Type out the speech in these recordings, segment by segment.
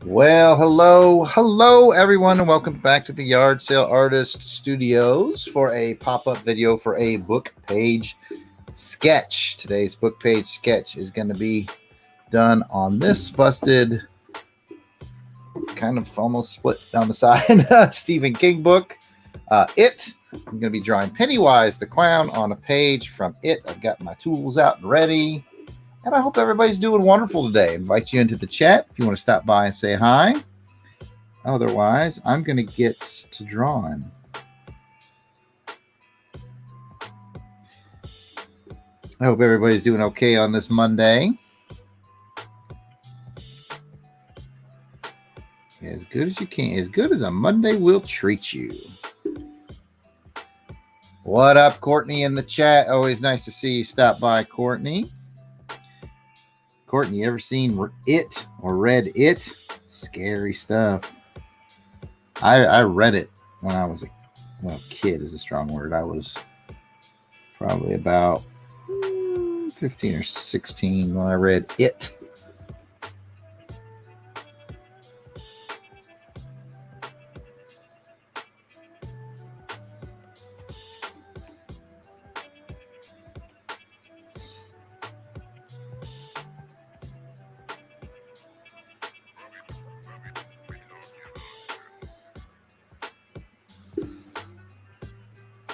Well, hello, everyone, and welcome back to the Yard Sale Artist Studios for a pop-up video for a book page sketch. Today's book page sketch is going to be done on this busted, kind of almost split down the side, Stephen King book, It. I'm going to be drawing Pennywise the clown on a page from It. I've got my tools out and ready. And I hope everybody's doing wonderful today. I invite you into the chat if you want to stop by and say hi. Otherwise, I'm going to get to drawing. I hope everybody's doing okay on this Monday. As good as you can. As good as a Monday will treat you. What up, Courtney, in the chat? Always nice to see you stop by, Courtney. Courtney, you ever seen It or read It? Scary stuff. I read it when I was a kid is a strong word. I was probably about 15 or 16 when I read It.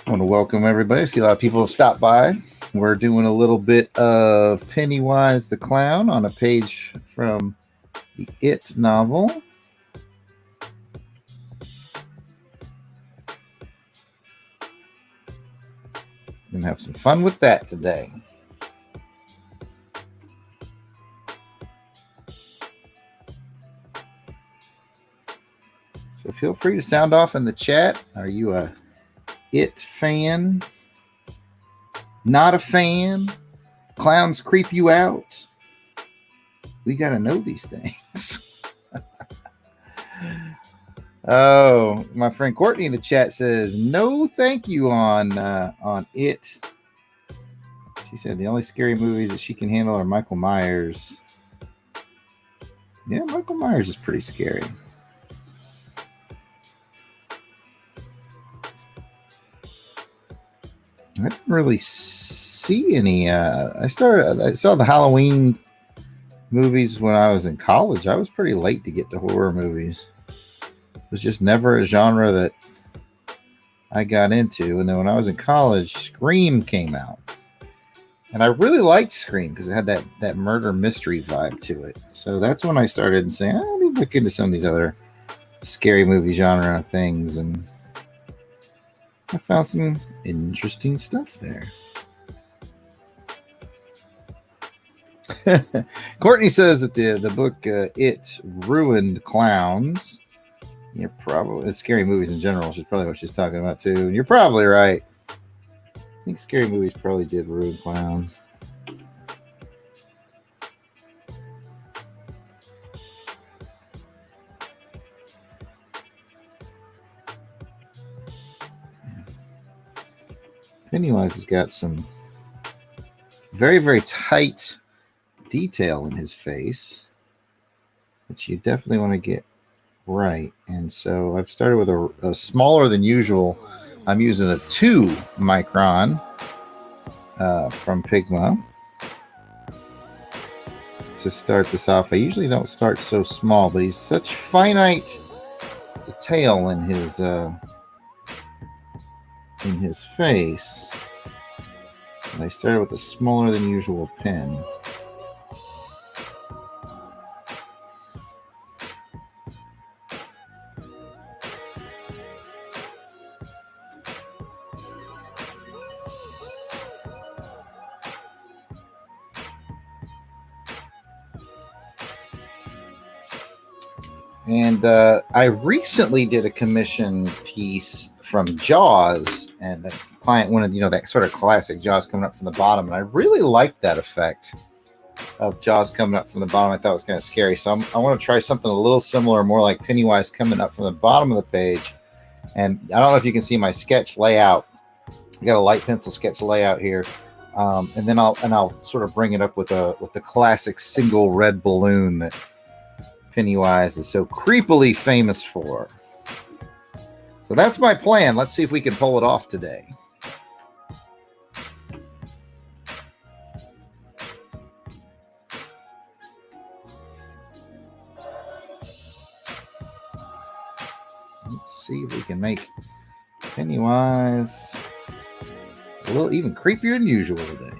I want to welcome everybody. I see a lot of people have stopped by. We're doing a little bit of Pennywise the Clown on a page from the It novel. Gonna have some fun with that today. So feel free to sound off in the chat. Are you a It fan? Not a fan? Clowns creep you out? We got to know these things. Oh, my friend Courtney in the chat says, no thank you on It. She said the only scary movies that she can handle are Michael Myers. Yeah, Michael Myers is pretty scary. I didn't really see any. I saw the Halloween movies when I was in college. I was pretty late to get to horror movies. It was just never a genre that I got into. And then when I was in college, Scream came out. And I really liked Scream because it had that murder mystery vibe to it. So that's when I started saying, let me look into some of these other scary movie genre things. And I found some interesting stuff there. Courtney says that the book It ruined clowns. You're probably scary movies in general. She's probably what she's talking about too. And you're probably right. I think scary movies probably did ruin clowns. Pennywise has got some very, very tight detail in his face, which you definitely want to get right. And so I've started with a smaller than usual. I'm using a 2 micron from Pigma to start this off. I usually don't start so small, but he's such finite detail in his face. And I started with a smaller than usual pen. And I recently did a commission piece from Jaws, and the client wanted, that sort of classic Jaws coming up from the bottom. And I really liked that effect of Jaws coming up from the bottom. I thought it was kind of scary. So I want to try something a little similar, more like Pennywise coming up from the bottom of the page. And I don't know if you can see my sketch layout. I got a light pencil sketch layout here. And then I'll sort of bring it up with the classic single red balloon that Pennywise is so creepily famous for. So that's my plan. Let's see if we can pull it off today. Let's see if we can make Pennywise a little even creepier than usual today.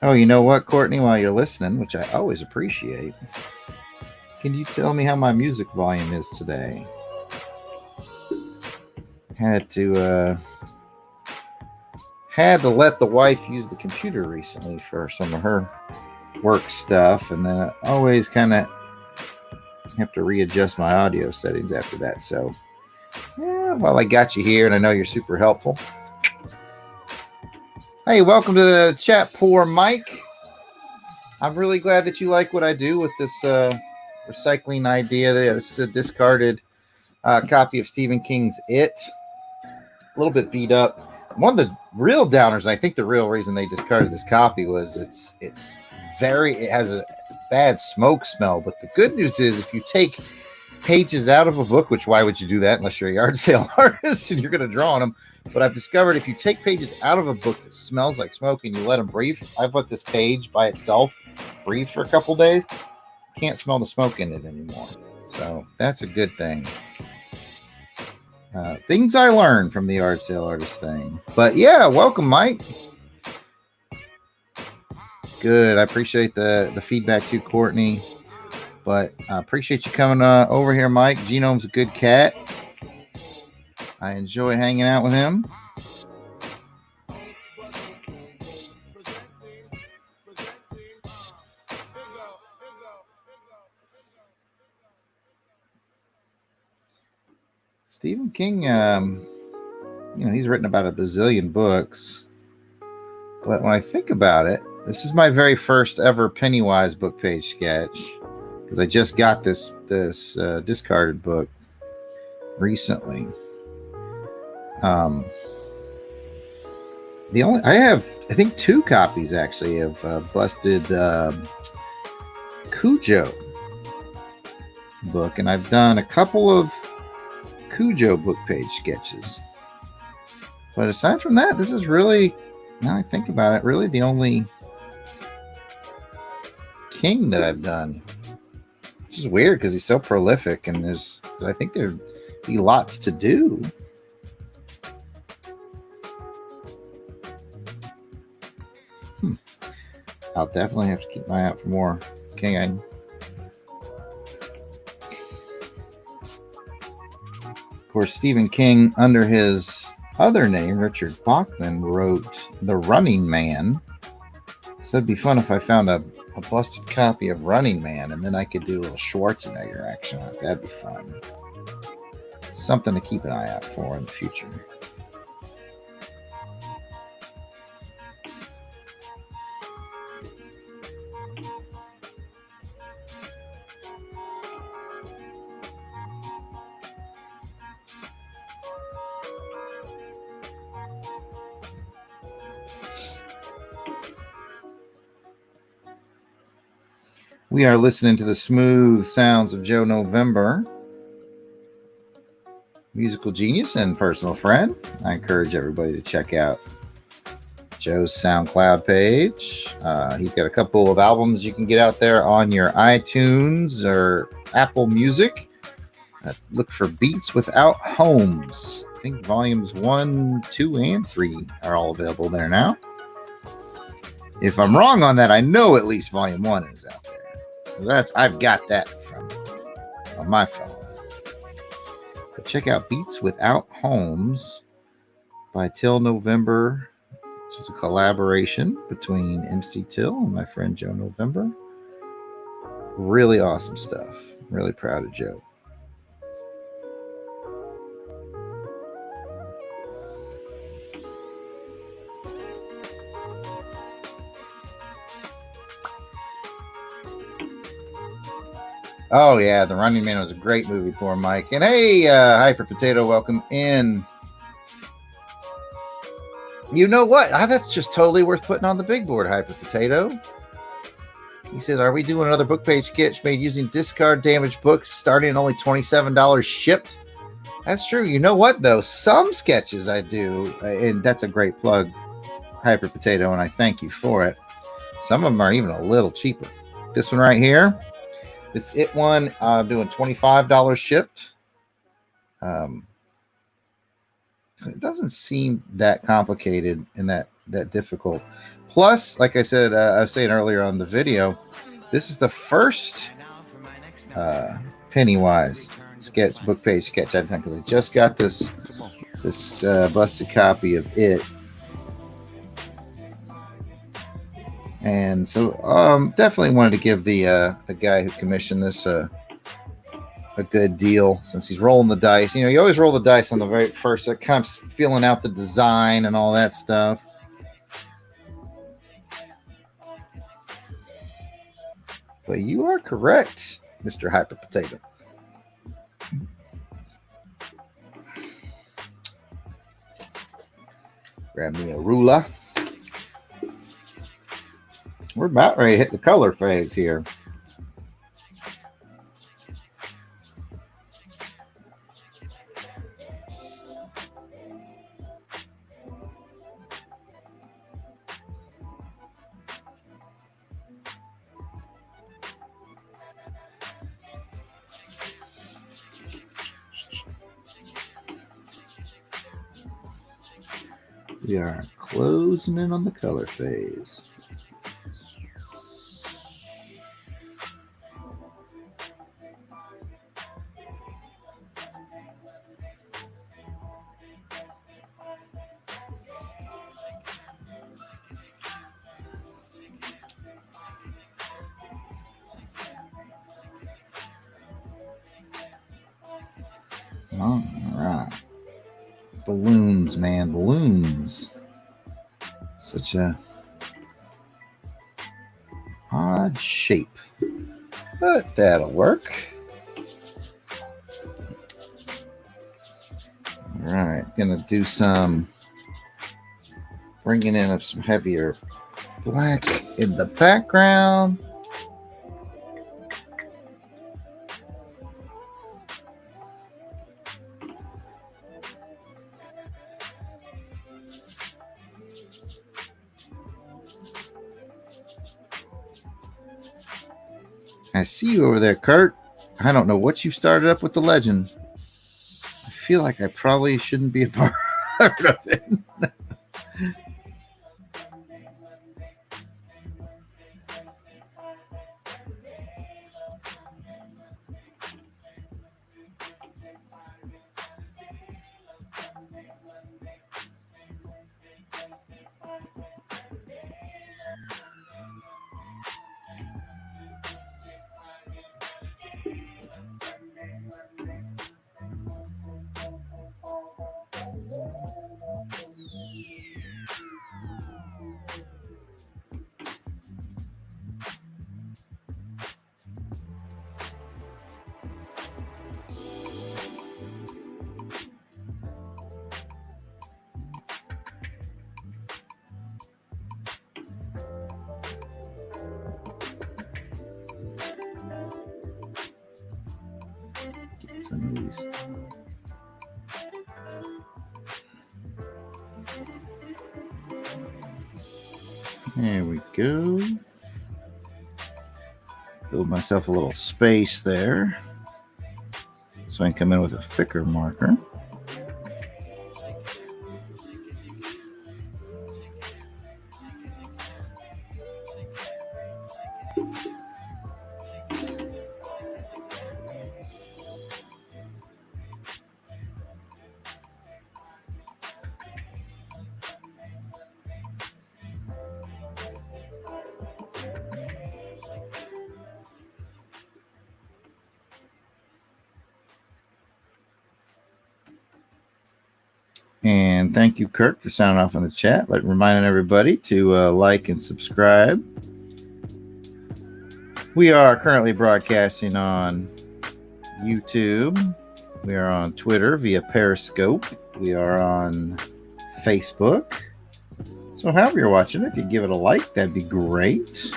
Oh, you know what, Courtney, while you're listening, which I always appreciate, can you tell me how my music volume is today? Had to let the wife use the computer recently for some of her work stuff, and then I always kind of have to readjust my audio settings after that. So, yeah, well, I got you here, and I know you're super helpful. Hey, welcome to the chat, poor Mike. I'm really glad that you like what I do with this recycling idea. This is a discarded copy of Stephen King's It. A little bit beat up. One of the real downers, and I think the real reason they discarded this copy was it has a bad smoke smell. But the good news is if you take pages out of a book, which why would you do that unless you're a yard sale artist and you're going to draw on them? But I've discovered if you take pages out of a book that smells like smoke and you let them breathe, I've let this page by itself breathe for a couple days, can't smell the smoke in it anymore. So that's a good thing. Things I learned from the yard sale artist thing. But yeah, welcome, Mike. Good. I appreciate the feedback too, Courtney. But I appreciate you coming over here, Mike. Genome's a good cat. I enjoy hanging out with him. Stephen King, he's written about a bazillion books. But when I think about it, this is my very first ever Pennywise book page sketch, because I just got this discarded book recently. I have two copies actually of busted Cujo book, and I've done a couple of Cujo book page sketches. But aside from that, this is really, now I think about it, really the only King that I've done. Which is weird because he's so prolific, and I think there'd be lots to do. I'll definitely have to keep my eye out for more King. Of course, Stephen King, under his other name, Richard Bachman, wrote The Running Man. So it'd be fun if I found a busted copy of Running Man, and then I could do a little Schwarzenegger action on it. That'd be fun. Something to keep an eye out for in the future. We are listening to the smooth sounds of Joe November, musical genius and personal friend. I encourage everybody to check out Joe's SoundCloud page. He's got a couple of albums you can get out there on your iTunes or Apple Music. Look for Beats Without Homes. I think volumes 1, 2, and 3 are all available there now. If I'm wrong on that, I know at least volume 1 is out there. I've got that on my phone. But check out Beats Without Homes by Till November, which is a collaboration between MC Till and my friend Joe November. Really awesome stuff. Really proud of Joe. Oh yeah, The Running Man was a great movie for Mike. And hey, Hyper Potato, welcome in. You know what? That's just totally worth putting on the big board, Hyper Potato. He says, are we doing another book page sketch made using discard damaged books starting at only $27 shipped? That's true. You know what, though? Some sketches I do, and that's a great plug, Hyper Potato, and I thank you for it. Some of them are even a little cheaper. This one right here, this It one, I'm doing $25 shipped. It doesn't seem that complicated and that difficult. Plus, like I said, I was saying earlier on the video, this is the first Pennywise sketch, book page sketch I've done, because I just got this busted copy of It. And so definitely wanted to give the guy who commissioned this a good deal, since he's rolling the dice. You know, you always roll the dice on the very first, kind of feeling out the design and all that stuff. But you are correct, Mr. Hyper Potato. Grab me a ruler. We're about ready to hit the color phase here. We are closing in on the color phase. All right. Balloons, man, balloons. Such a odd shape, but that'll work. All right, gonna do some bringing in of some heavier black in the background. I see you over there, Kurt. I don't know what you started up with the legend. I feel like I probably shouldn't be a part of it. Some of these. There we go. Build myself a little space there, so I can come in with a thicker marker. And thank you, Kirk, for sounding off in the chat. Reminding everybody to like and subscribe. We are currently broadcasting on YouTube. We are on Twitter via Periscope. We are on Facebook. So however you're watching, if you give it a like, that'd be great.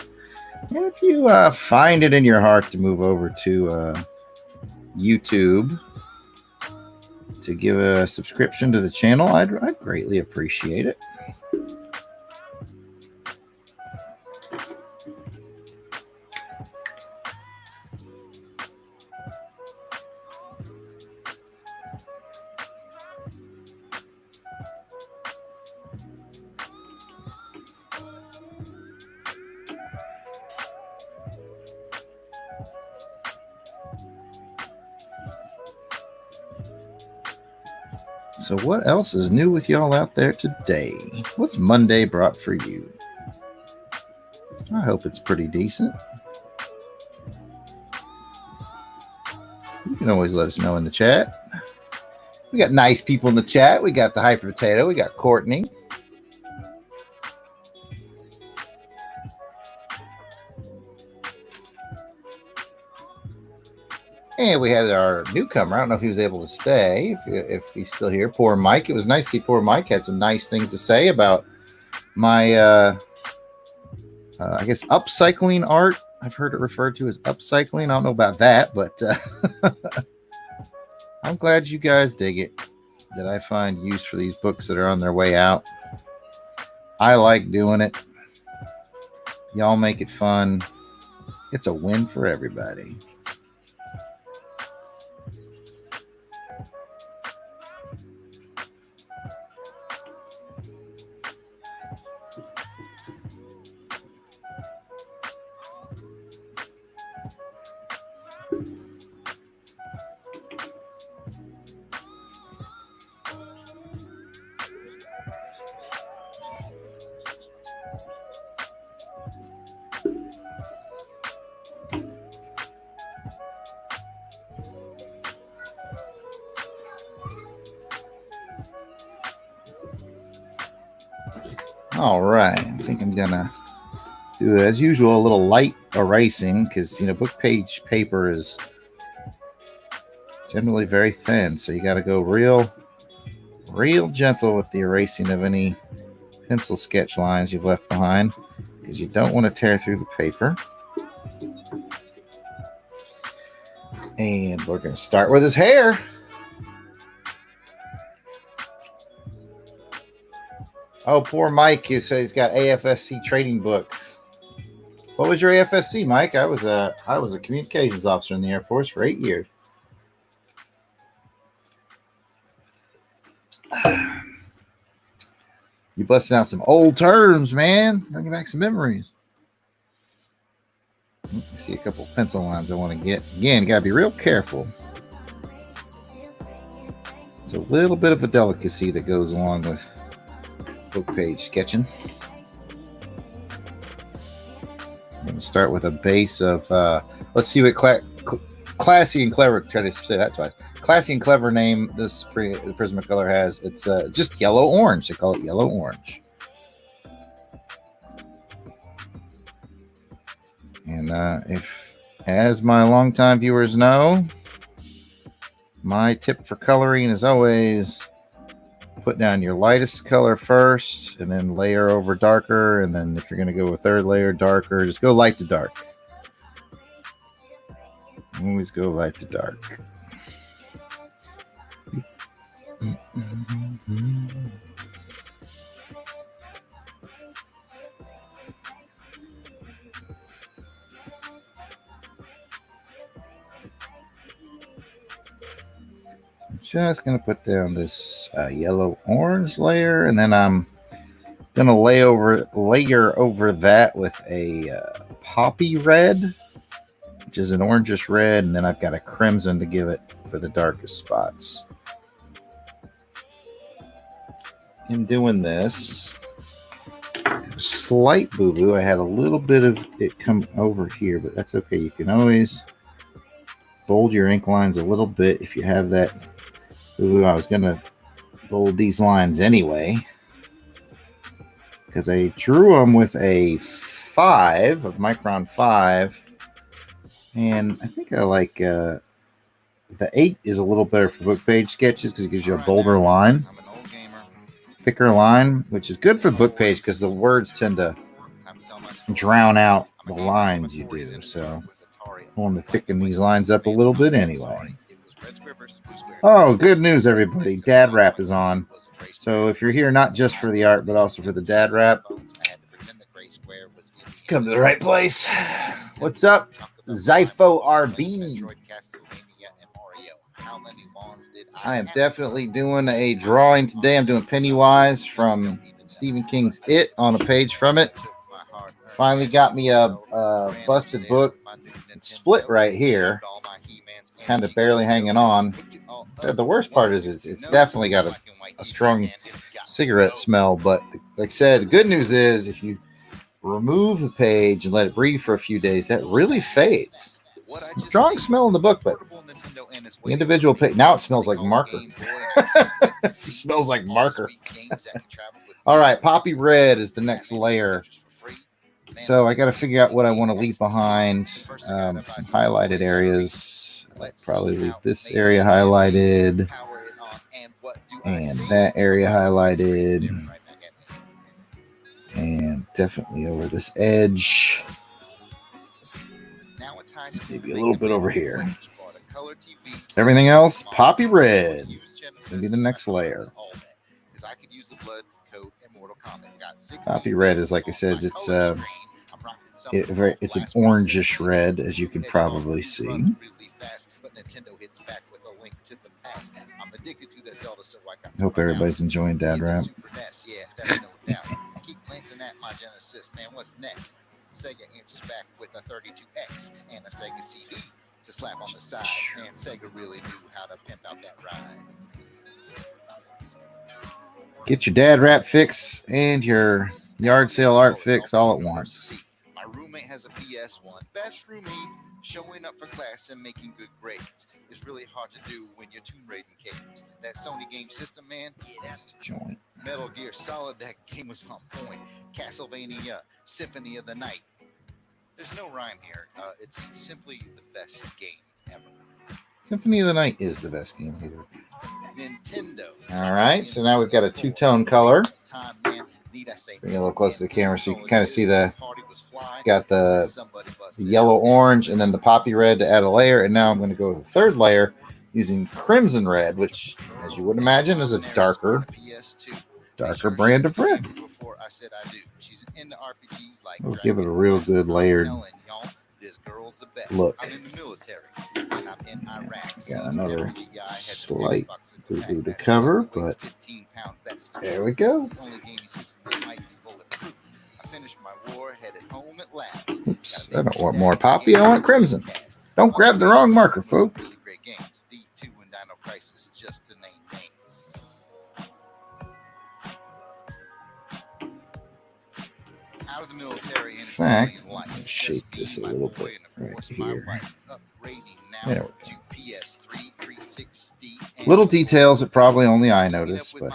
And if you find it in your heart to move over to YouTube to give a subscription to the channel, I'd greatly appreciate it. So what else is new with y'all out there today? What's Monday brought for you? I hope it's pretty decent. You can always let us know in the chat. We got nice people in the chat. We got the Hyper Potato. We got Courtney. And we had our newcomer. I don't know if he was able to stay, if he's still here. Poor Mike. It was nice to see poor Mike had some nice things to say about my, I guess, upcycling art. I've heard it referred to as upcycling. I don't know about that, but I'm glad you guys dig it, that I find use for these books that are on their way out. I like doing it. Y'all make it fun. It's a win for everybody. All right, I think I'm gonna do, as usual, a little light erasing because, you know, book page paper is generally very thin, so you got to go real gentle with the erasing of any pencil sketch lines you've left behind, because you don't want to tear through the paper. And we're going to start with his hair. Oh, poor Mike. He says he's got AFSC trading books. What was your AFSC, Mike? I was a communications officer in the Air Force for 8 years. You busting out some old terms, man. Bringing back some memories. I see a couple pencil lines I want to get. Again, got to be real careful. It's a little bit of a delicacy that goes along with book page sketching. I'm going to start with a base of, let's see what classy and clever, try to say that twice. Classy and clever name this the Prismacolor has. It's just yellow orange. They call it yellow orange. And if, as my longtime viewers know, my tip for coloring is always put down your lightest color first and then layer over darker. And then if you're going to go a third layer darker, just go light to dark. Always go light to dark. Just going to put down this yellow orange layer, and then I'm going to layer over that with a poppy red, which is an orangish red, and then I've got a crimson to give it for the darkest spots. In doing this, slight boo-boo. I had a little bit of it come over here, but that's okay. You can always bold your ink lines a little bit if you have that. Ooh, I was going to bold these lines anyway, because I drew them with a 5 of micron 5 And I think I like the 8 is a little better for book page sketches because it gives you a bolder line, thicker line, which is good for book page because the words tend to drown out the lines you do. So I want to thicken these lines up a little bit anyway. Oh, good news, everybody. Dad Rap is on. So if you're here not just for the art, but also for the Dad Rap, come to the right place. What's up, Zypho RB? I am definitely doing a drawing today. I'm doing Pennywise from Stephen King's It on a page from it. Finally got me a busted book. It's split right here, kind of barely hanging on. So the worst part is it's definitely got a strong cigarette smell. But like I said, the good news is if you remove the page and let it breathe for a few days, that really fades. Strong smell in the book, but the individual page, now it smells like marker. It smells like marker. All right, Poppy Red is the next layer. So I got to figure out what I want to leave behind. Some highlighted areas. I'll probably leave this area highlighted and that area highlighted, and definitely over this edge. Maybe a little bit over here. Everything else, Poppy Red. Gonna be the next layer. Poppy Red is, like I said, it's an orangish red, as you can probably see. Hope everybody's enjoying Dad Rap. Keep glancing at my Genesis, man. What's next? Sega answers back with a 32X and a Sega CD to slap on the side. And Sega really knew how to pimp out that ride. Get your Dad Rap fix and your yard sale art fix all at once. My roommate has a PS1. Best roommate, showing up for class and making good grades. It's really hard to do when you're tomb raiding games. That Sony game system, man, that's the joint. Metal Gear Solid, that game was on point. Castlevania, Symphony of the Night. There's no rhyme here. It's simply the best game ever. Symphony of the Night is the best game here. Nintendo. All right, so now we've got a two-tone color. Bring it a little close to the camera so you can kind of see got the yellow orange and then the poppy red to add a layer. And now I'm going to go with a third layer using crimson red, which, as you would imagine, is a darker brand of red. We'll give it a real good layered look. Got another slight boo-boo to cover, but there we go. Oops, I don't want more poppy, I want crimson. Don't grab the wrong marker, folks. In fact, I'm going to shape this a little bit right here. There we go. Little details that probably only I notice, but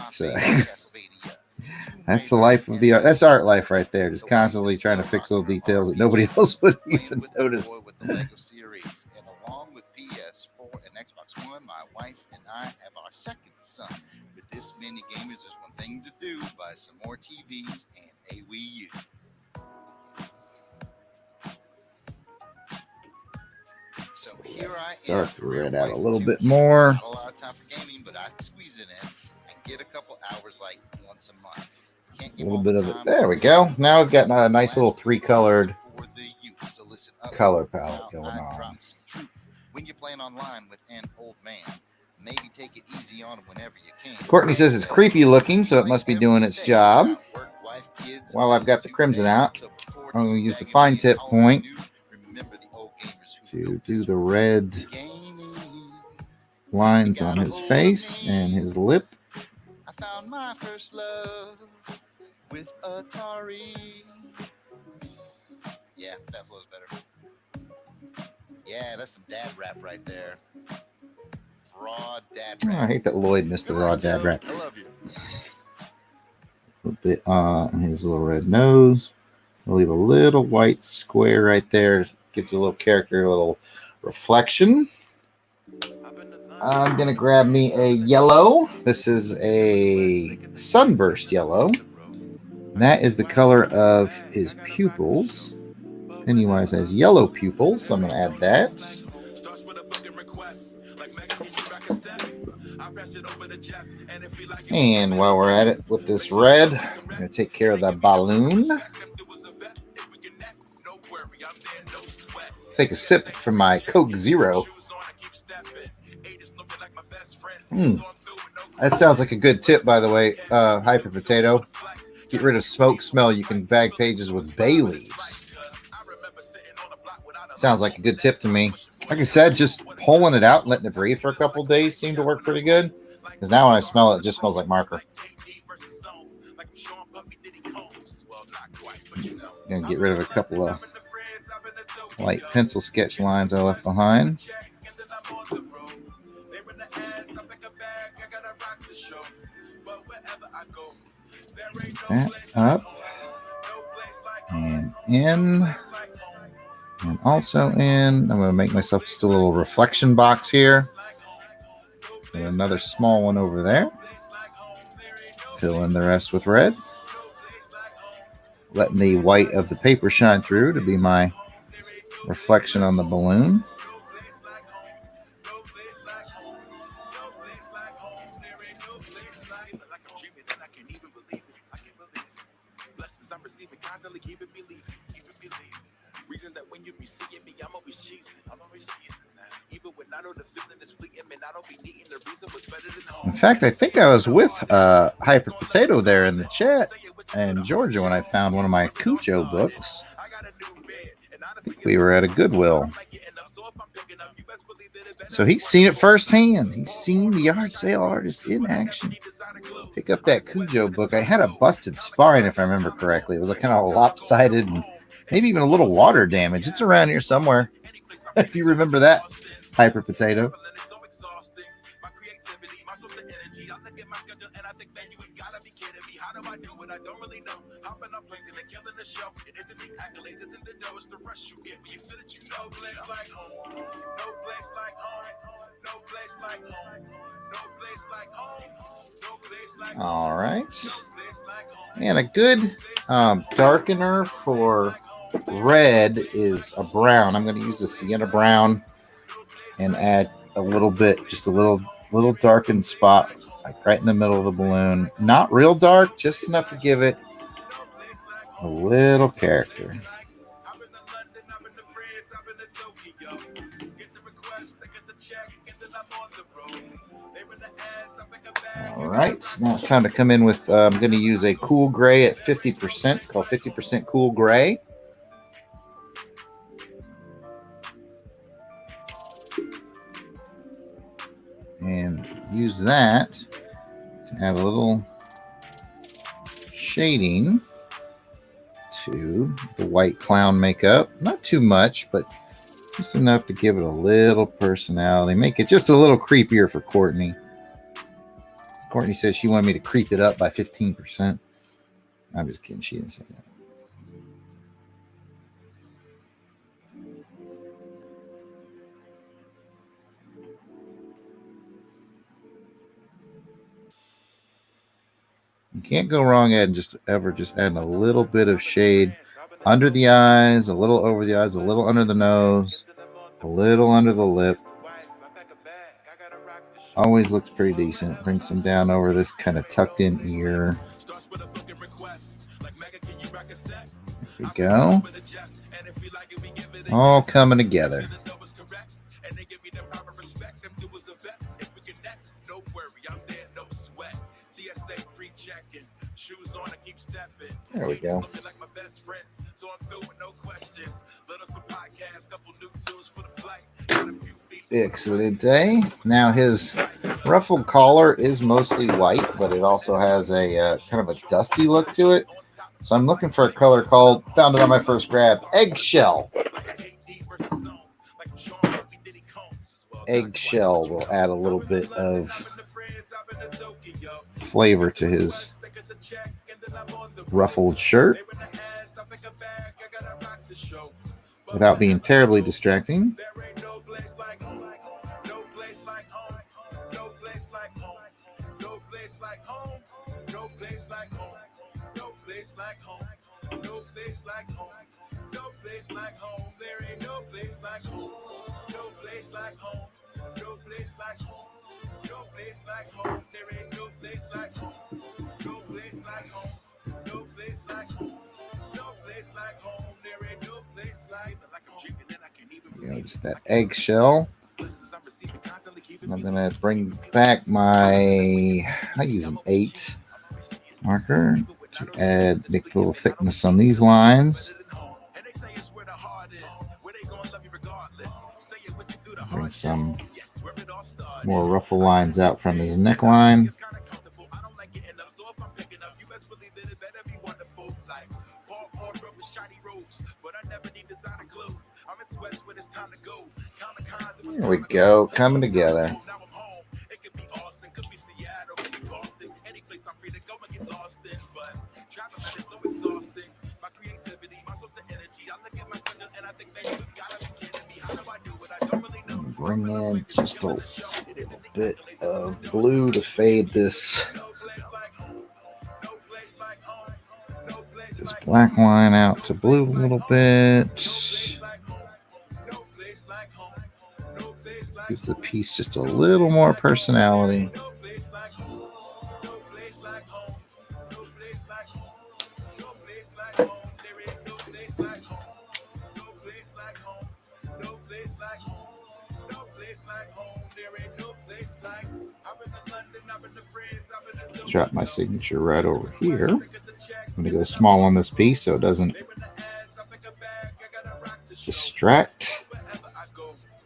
that's the life of the art. That's art life right there. Just constantly trying to fix little details that nobody else would even notice. And along with PS4 and Xbox One, my wife and I have our second son. With this many gamers, there's one thing to do: buy some more TVs and a Wii U. So here I am. Start to red out a little bit more. Not a lot of time for gaming, but I squeeze it in and get a couple hours like once a month. A little bit of it. There we go. Now we've got a nice little three-colored color palette going on. When you're playing online with an old man, maybe take it easy on him whenever you can. Courtney says it's creepy looking, so it must be doing its job. While I've got the crimson out, I'm going to use the fine tip point to do the red lines on his face and his lip. I found my first love with Atari. Yeah, that flows better. Yeah, that's some dad rap right there. Raw dad rap. Oh, I hate that Lloyd missed the raw dad rap. I love you. A little bit on his little red nose. I'll leave a little white square right there. gives a little character, a little reflection. I'm going to grab me a yellow. This is a sunburst yellow. And that is the color of his pupils. Pennywise has yellow pupils, so I'm going to add that. And while we're at it with this red, I'm going to take care of the balloon. Take a sip from my Coke Zero. That sounds like a good tip, by the way, Hyper Potato. Get rid of smoke smell. You can bag pages with bay leaves. Sounds like a good tip to me. Like I said, just pulling it out and letting it breathe for a couple of days seemed to work pretty good. Because now when I smell it, it just smells like marker. I'm going to get rid of a couple of light pencil sketch lines I left behind. That up and in and also in. I'm going to make myself just a little reflection box here and another small one over there. Fill in the rest with red, letting the white of the paper shine through to be my reflection on the balloon. In fact, I think I was with Hyper Potato there in the chat in Georgia when I found one of my Cujo books. I think we were at a Goodwill. So he's seen it firsthand. He's seen the yard sale artist in action. Pick up that Cujo book. I had a busted spine, if I remember correctly. It was kind of lopsided and maybe even a little water damage. It's around here somewhere. If you remember that, Hyper Potato. All right. And a good darkener for red is a brown. I'm going to use the sienna brown and add a little bit, just a little darkened spot, like right in the middle of the balloon. Not real dark, just enough to give it a little character. All right, now it's time to come in with, I'm going to use a cool gray at 50%. It's called 50% cool gray. And use that to add a little shading to the white clown makeup. Not too much, but just enough to give it a little personality. Make it just a little creepier for Courtney. Courtney says she wanted me to creep it up by 15%. I'm just kidding. She didn't say that. You can't go wrong just adding a little bit of shade under the eyes, a little over the eyes, a little under the nose, a little under the lip. Always looks pretty decent. Brings them down over this kind of tucked in ear. There we go. All coming together. There we go. Excellent day. Now his ruffled collar is mostly white, but it also has a kind of a dusty look to it. So I'm looking for a color called, found it on my first grab, eggshell. Eggshell will add a little bit of flavor to his ruffled shirt. without being terribly distracting. Just that eggshell. I'm gonna bring back I use an 8 marker to make a little thickness on these lines. Bring some more ruffle lines out from his neckline. There we go, coming together. Bring in just a little bit of blue to fade this black line out to blue a little bit. Gives the piece just a little more personality. Drop my signature right over here. I'm going to go small on this piece so it doesn't distract.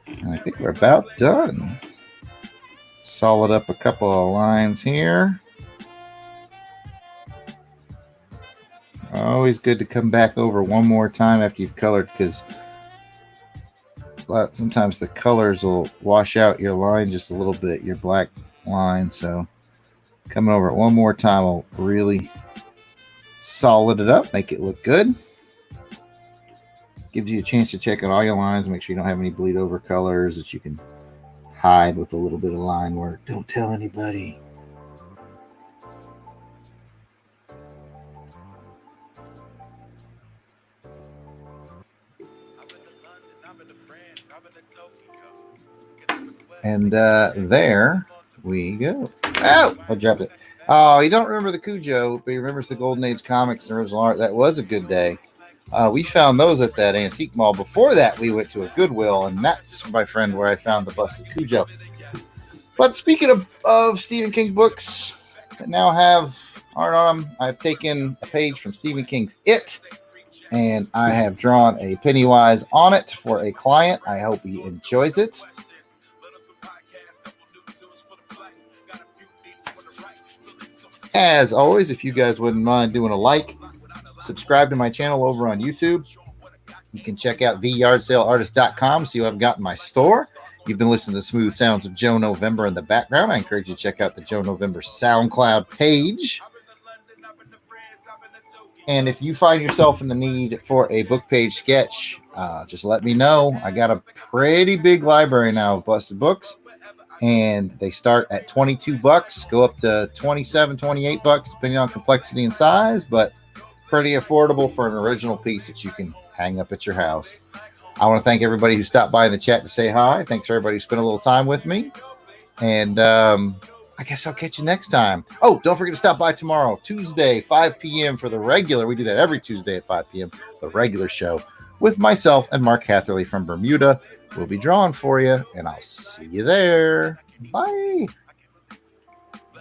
And I think we're about done. Solid up a couple of lines here. Always good to come back over one more time after you've colored, because sometimes the colors will wash out your line just a little bit, your black line. So coming over it one more time will really solid it up, make it look good. Gives you a chance to check out all your lines, make sure you don't have any bleed over colors that you can hide with a little bit of line work. Don't tell anybody. And there we go. Oh, I dropped it. Oh, you don't remember the Cujo, but he remembers the Golden Age comics and original art. That was a good day. We found those at that antique mall. Before that, we went to a Goodwill, and that's, my friend, where I found the busted Cujo. But speaking of Stephen King books that now have art on them, I've taken a page from Stephen King's It, and I have drawn a Pennywise on it for a client. I hope he enjoys it. As always, if you guys wouldn't mind doing a like, subscribe to my channel over on YouTube. You can check out theyardsaleartist.com, see what I've got in my store. You've been listening to the smooth sounds of Joe November in the background. I encourage you to check out the Joe November SoundCloud page. And if you find yourself in the need for a book page sketch, just let me know. I got a pretty big library now of busted books, and they start at $22, go up to $27, $28, depending on complexity and size, but pretty affordable for an original piece that you can hang up at your house. I want to thank everybody who stopped by in the chat to say hi. Thanks for everybody who spent a little time with me. And I guess I'll catch you next time. Oh, don't forget to stop by tomorrow, Tuesday, 5 p.m. for the regular. We do that every Tuesday at 5 p.m., the regular show with myself and Mark Hatherley from Bermuda. We'll be drawing for you, and I'll see you there. Bye.